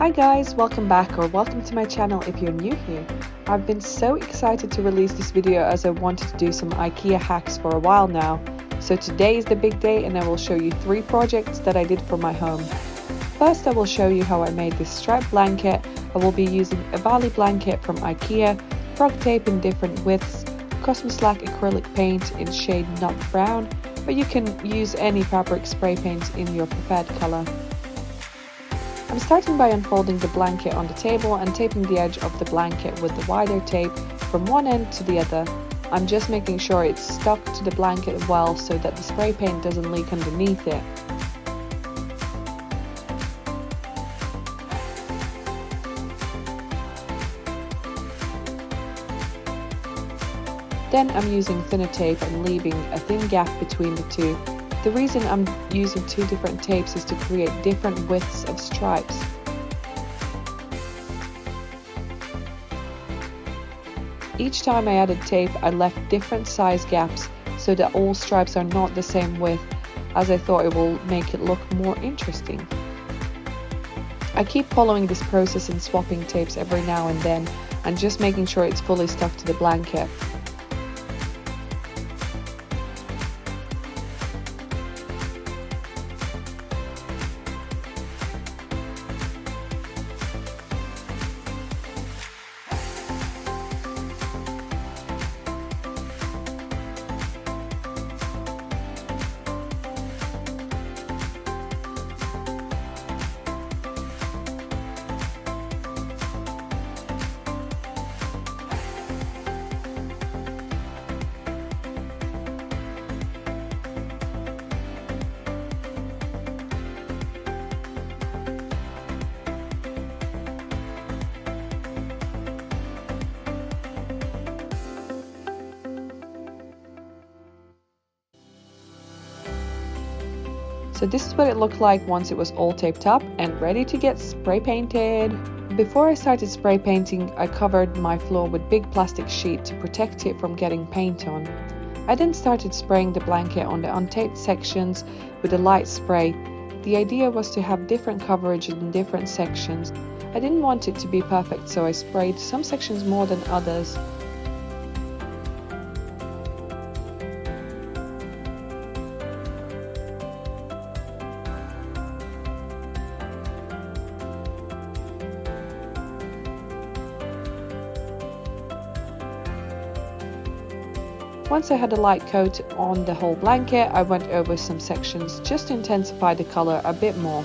Hi guys, welcome back or welcome to my channel if you're new here. I've been so excited to release this video as I wanted to do some Ikea hacks for a while now. So today is the big day and I will show you 3 projects that I did for my home. First I will show you how I made this striped blanket. I will be using a Bali blanket from Ikea, frog tape in different widths, Cosmos Slack acrylic paint in shade nut brown, but you can use any fabric spray paint in your preferred color. I'm starting by unfolding the blanket on the table and taping the edge of the blanket with the wider tape from one end to the other. I'm just making sure it's stuck to the blanket well so that the spray paint doesn't leak underneath it. Then I'm using thinner tape and leaving a thin gap between the two. The reason I'm using 2 different tapes is to create different widths of stripes. Each time I added tape, I left different size gaps so that all stripes are not the same width, as I thought it will make it look more interesting. I keep following this process and swapping tapes every now and then, and just making sure it's fully stuck to the blanket. So this is what it looked like once it was all taped up and ready to get spray painted. Before I started spray painting, I covered my floor with big plastic sheet to protect it from getting paint on. I then started spraying the blanket on the untaped sections with a light spray. The idea was to have different coverage in different sections. I didn't want it to be perfect, so I sprayed some sections more than others. Once I had a light coat on the whole blanket, I went over some sections just to intensify the color a bit more.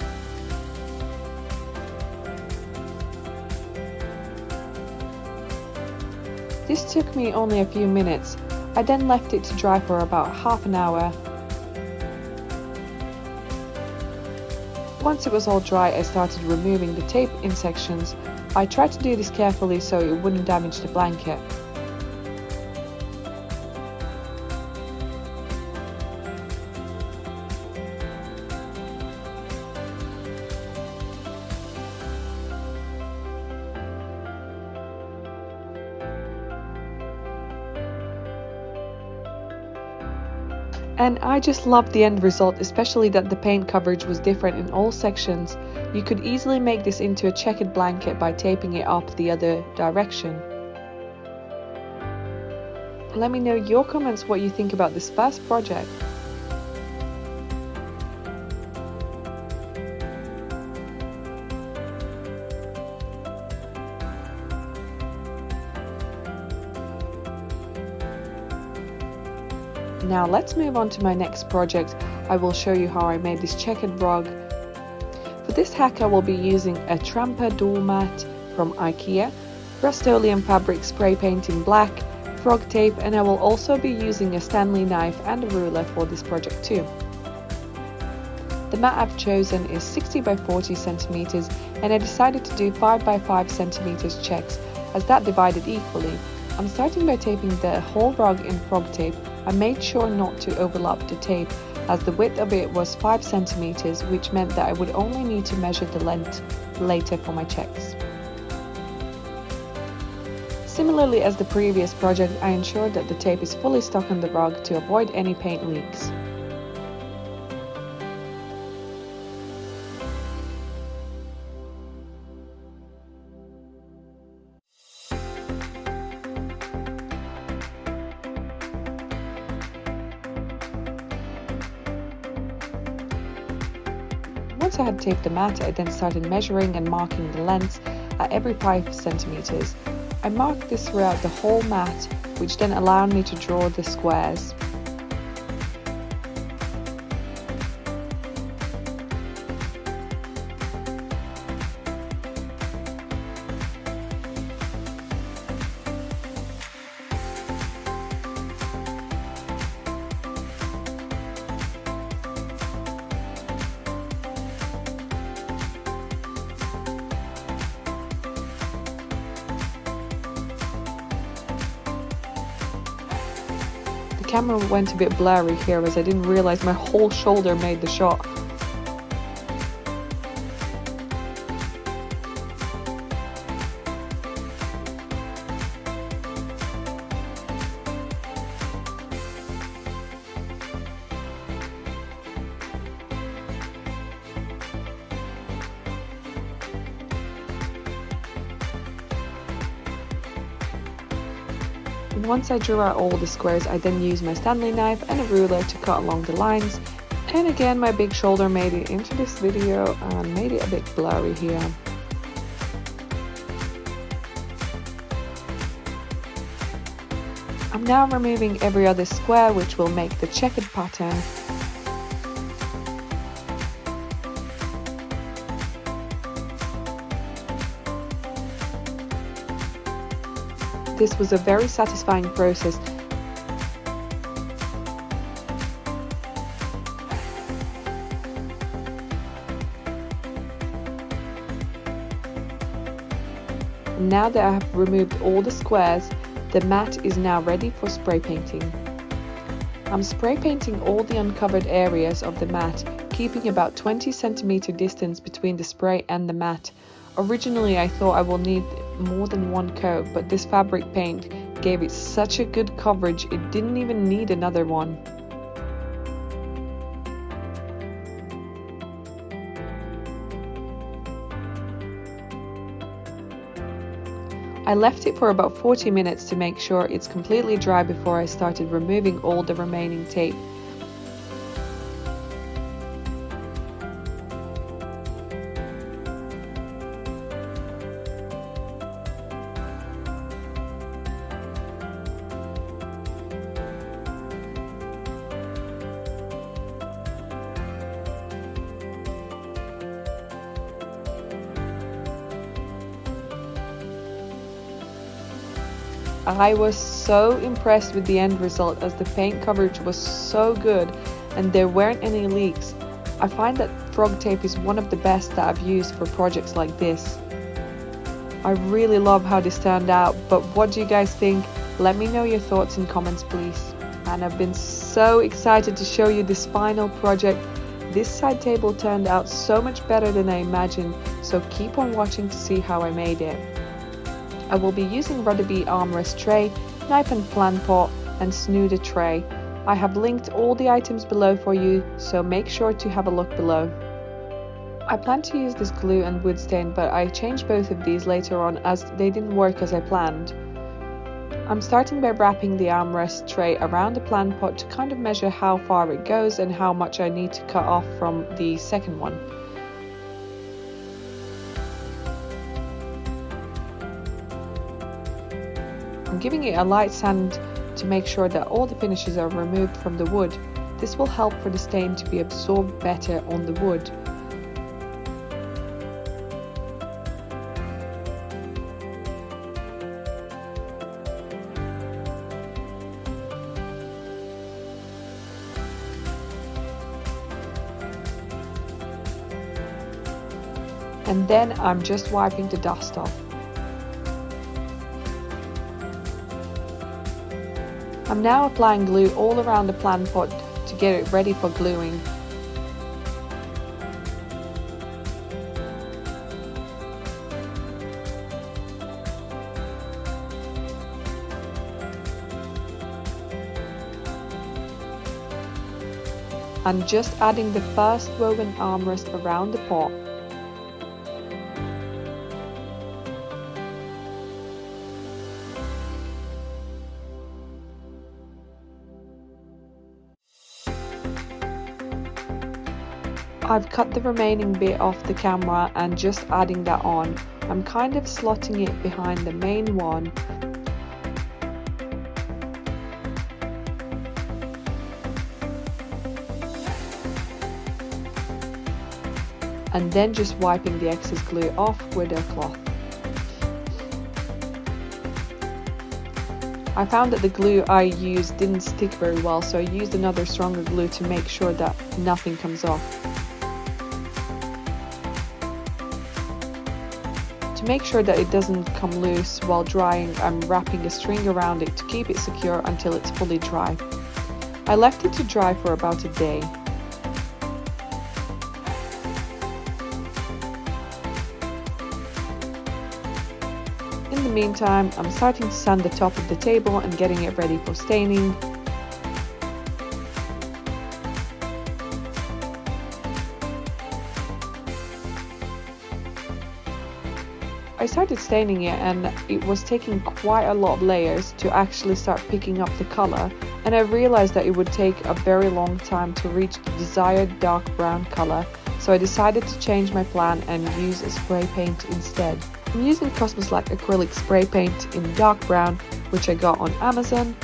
This took me only a few minutes. I then left it to dry for about half an hour. Once it was all dry, I started removing the tape in sections. I tried to do this carefully so it wouldn't damage the blanket. And I just loved the end result, especially that the paint coverage was different in all sections. You could easily make this into a checkered blanket by taping it up the other direction. Let me know your comments what you think about this first project. Now let's move on to my next project. I will show you how I made this checkered rug. For this hack I will be using a tramper doormat from Ikea, Rust-Oleum fabric spray paint in black, frog tape, and I will also be using a Stanley knife and a ruler for this project too. The mat I've chosen is 60 by 40 centimeters, and I decided to do 5 by 5 centimeters checks as that divided equally. I'm starting by taping the whole rug in frog tape. I made sure not to overlap the tape as the width of it was 5 centimeters, which meant that I would only need to measure the length later for my checks. Similarly as the previous project, I ensured that the tape is fully stuck on the rug to avoid any paint leaks. once I had taped the mat, I then started measuring and marking the lengths at every 5 centimeters. I marked this throughout the whole mat, which then allowed me to draw the squares. The camera went a bit blurry here as I didn't realize my whole shoulder made the shot. Once I drew out all the squares, I then used my Stanley knife and a ruler to cut along the lines. And again, my big shoulder made it into this video and made it a bit blurry here. I'm now removing every other square, which will make the checkered pattern. This was a very satisfying process. Now that I have removed all the squares, the mat is now ready for spray painting. I'm spray painting all the uncovered areas of the mat, keeping about 20 centimeter distance between the spray and the mat. Originally I thought I will need more than one coat, but this fabric paint gave it such a good coverage it didn't even need another one. I left it for about 40 minutes to make sure it's completely dry before I started removing all the remaining tape. I was so impressed with the end result as the paint coverage was so good and there weren't any leaks. I find that frog tape is one of the best that I've used for projects like this. I really love how this turned out, but what do you guys think? Let me know your thoughts in comments please. And I've been so excited to show you this final project. This side table turned out so much better than I imagined, so keep on watching to see how I made it. I will be using Rudderby armrest tray, knife and plan pot, and snooder tray. I have linked all the items below for you, so make sure to have a look below. I plan to use this glue and wood stain, but I changed both of these later on as they didn't work as I planned. I'm starting by wrapping the armrest tray around the plant pot to kind of measure how far it goes and how much I need to cut off from the second one. I'm giving it a light sand to make sure that all the finishes are removed from the wood. This will help for the stain to be absorbed better on the wood. And then I'm just wiping the dust off. I'm now applying glue all around the plant pot to get it ready for gluing. I'm just adding the first woven armrest around the pot. I've cut the remaining bit off the camera and just adding that on. I'm kind of slotting it behind the main one. And then just wiping the excess glue off with a cloth. I found that the glue I used didn't stick very well, so I used another stronger glue to make sure that nothing comes off. To make sure that it doesn't come loose while drying, I'm wrapping a string around it to keep it secure until it's fully dry. I left it to dry for about a day. In the meantime, I'm starting to sand the top of the table and getting it ready for staining. I started staining it and it was taking quite a lot of layers to actually start picking up the color, and I realized that it would take a very long time to reach the desired dark brown color, so I decided to change my plan and use a spray paint instead. I'm using Cosmos Lac acrylic spray paint in dark brown, which I got on Amazon.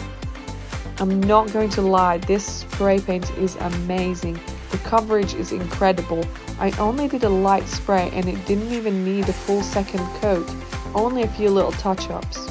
I'm not going to lie, this spray paint is amazing. The coverage is incredible. I only did a light spray and it didn't even need a full second coat, only a few little touch-ups.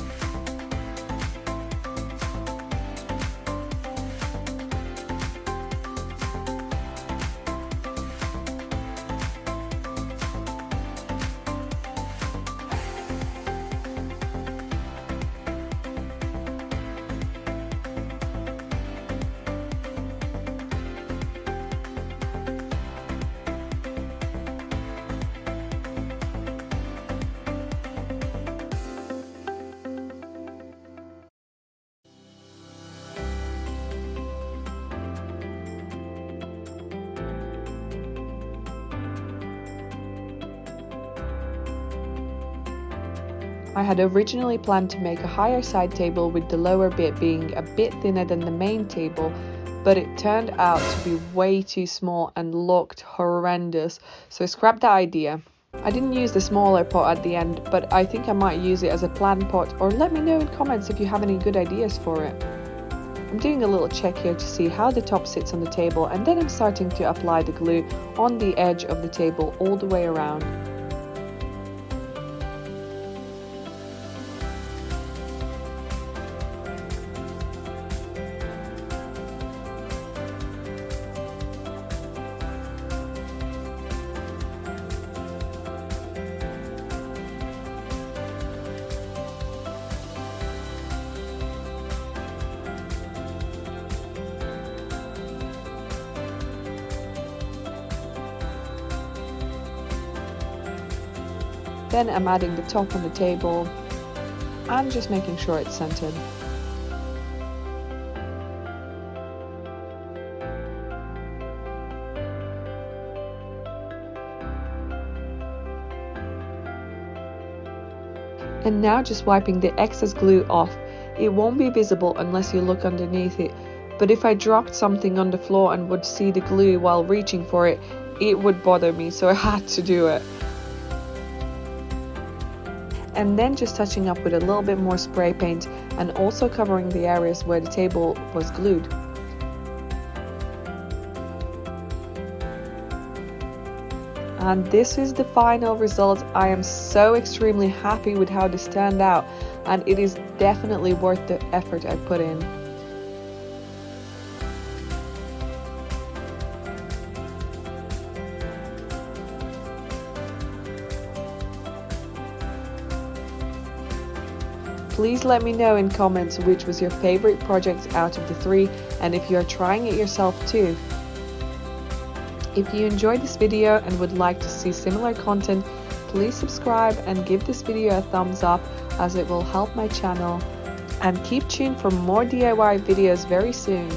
I had originally planned to make a higher side table with the lower bit being a bit thinner than the main table, but it turned out to be way too small and looked horrendous, so I scrapped that idea. I didn't use the smaller pot at the end, but I think I might use it as a plant pot, or let me know in comments if you have any good ideas for it. I'm doing a little check here to see how the top sits on the table, and then I'm starting to apply the glue on the edge of the table all the way around. Then I'm adding the top on the table and just making sure it's centered. And now just wiping the excess glue off. It won't be visible unless you look underneath it, but if I dropped something on the floor and would see the glue while reaching for it, it would bother me, so I had to do it. And then just touching up with a little bit more spray paint and also covering the areas where the table was glued. And this is the final result. I am so extremely happy with how this turned out, and it is definitely worth the effort I put in. Please let me know in comments which was your favorite project out of the 3 and if you are trying it yourself too. If you enjoyed this video and would like to see similar content, please subscribe and give this video a thumbs up as it will help my channel. And keep tuned for more DIY videos very soon.